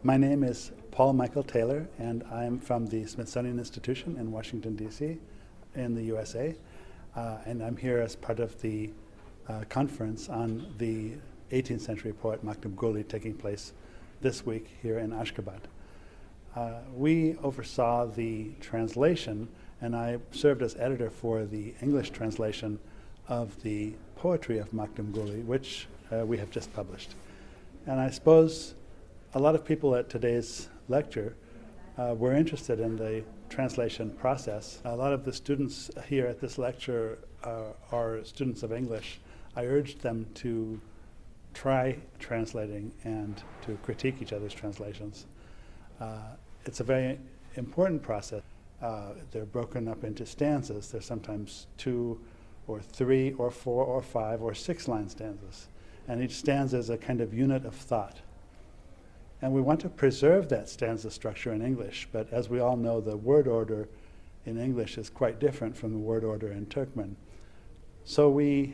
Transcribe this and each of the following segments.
My name is Paul Michael Taylor, and I'm from the Smithsonian Institution in Washington, D.C. in the USA. And I'm here as part of the conference on the 18th century poet Magtumguly taking place this week here in Ashgabat. We oversaw the translation, and I served as editor for the English translation of the poetry of Magtumguly, which we have just published. And I suppose a lot of people at today's lecture were interested in the translation process. A lot of the students here at this lecture are students of English. I urged them to try translating and to critique each other's translations. It's a very important process. They're broken up into stanzas. There's sometimes 2 or 3 or 4 or 5 or 6 line stanzas. And each stanza is a kind of unit of thought. And we want to preserve that stanza structure in English, but as we all know, the word order in English is quite different from the word order in Turkmen. So we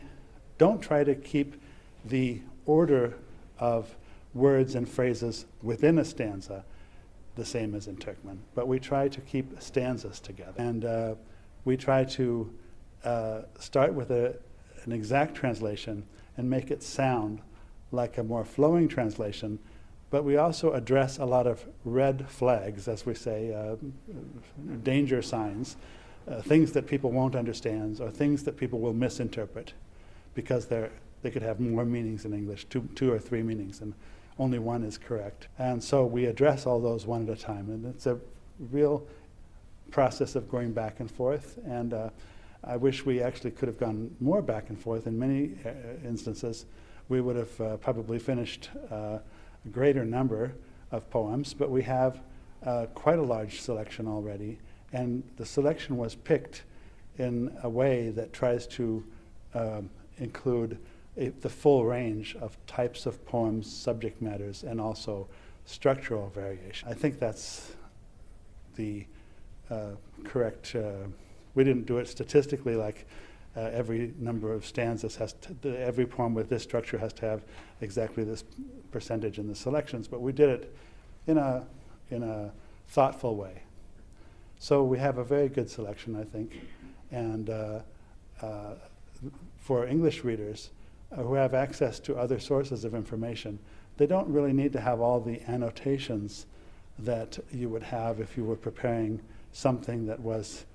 don't try to keep the order of words and phrases within a stanza the same as in Turkmen, but we try to keep stanzas together. And we try to start with an exact translation and make it sound like a more flowing translation, but we also address a lot of red flags, as we say, danger signs, things that people won't understand or things that people will misinterpret because they could have more meanings in English, 2 or 3 meanings, and only one is correct. And so we address all those one at a time, and it's a real process of going back and forth, and I wish we actually could have gone more back and forth. In many instances, we would have probably finished a greater number of poems, but we have quite a large selection already, and the selection was picked in a way that tries to include the full range of types of poems, subject matters, and also structural variation. I think that's the correct, we didn't do it statistically like every number of stanzas every poem with this structure has to have exactly this percentage in the selections, but we did it in a thoughtful way. So we have a very good selection, I think, and for English readers who have access to other sources of information, they don't really need to have all the annotations that you would have if you were preparing something that was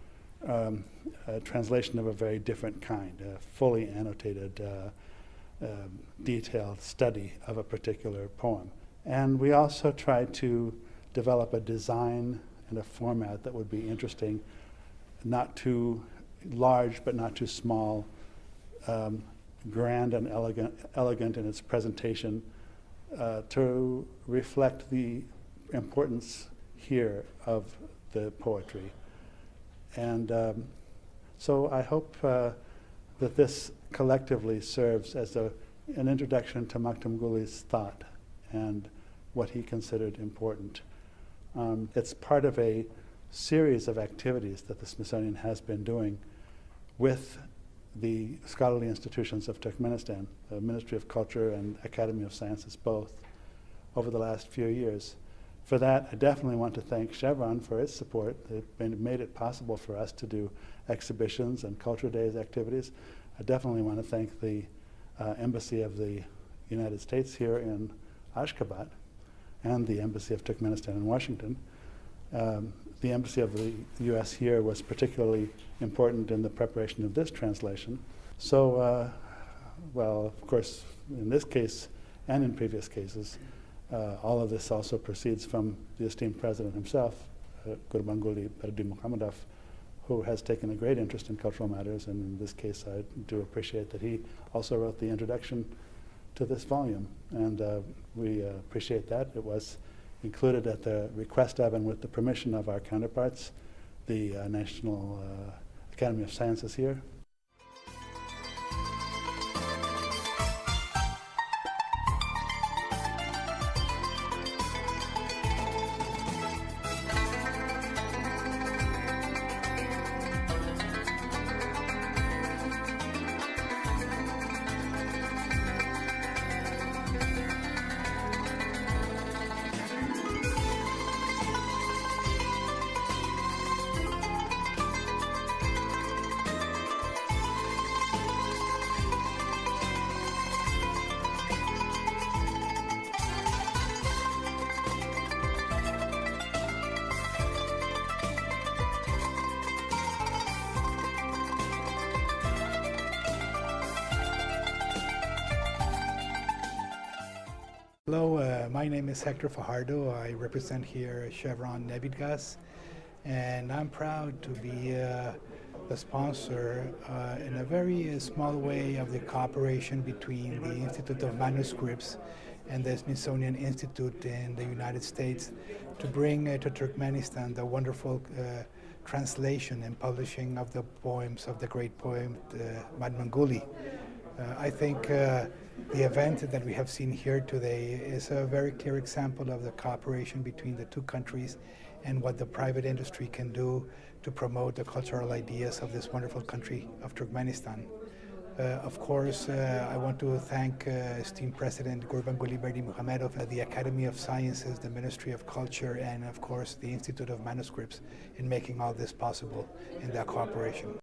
a translation of a very different kind, a fully annotated, detailed study of a particular poem. And we also tried to develop a design and a format that would be interesting, not too large but not too small, grand and elegant in its presentation, to reflect the importance here of the poetry. And so I hope that this collectively serves as an introduction to Magtumguly's thought and what he considered important. It's part of a series of activities that the Smithsonian has been doing with the scholarly institutions of Turkmenistan, the Ministry of Culture and Academy of Sciences both, over the last few years. For that, I definitely want to thank Chevron for its support. They've made it possible for us to do exhibitions and Culture Days activities. I definitely want to thank the Embassy of the United States here in Ashgabat and the Embassy of Turkmenistan in Washington. The Embassy of the US here was particularly important in the preparation of this translation. So, well, of course, in this case and in previous cases, all of this also proceeds from the esteemed president himself, Gurbanguly Berdimuhamedov, who has taken a great interest in cultural matters, and in this case I do appreciate that he also wrote the introduction to this volume, and we appreciate that. It was included at the request of and with the permission of our counterparts, the National Academy of Sciences here. Hello, my name is Hector Fajardo. I represent here Chevron Nevidgas, and I'm proud to be the sponsor in a very small way of the cooperation between the Institute of Manuscripts and the Smithsonian Institute in the United States to bring to Turkmenistan the wonderful translation and publishing of the poems of the great poet Magtumguly. I think the event that we have seen here today is a very clear example of the cooperation between the two countries and what the private industry can do to promote the cultural ideas of this wonderful country of Turkmenistan. Of course, I want to thank esteemed President Gurbanguly Berdimuhamedov, the Academy of Sciences, the Ministry of Culture, and of course the Institute of Manuscripts in making all this possible in that cooperation.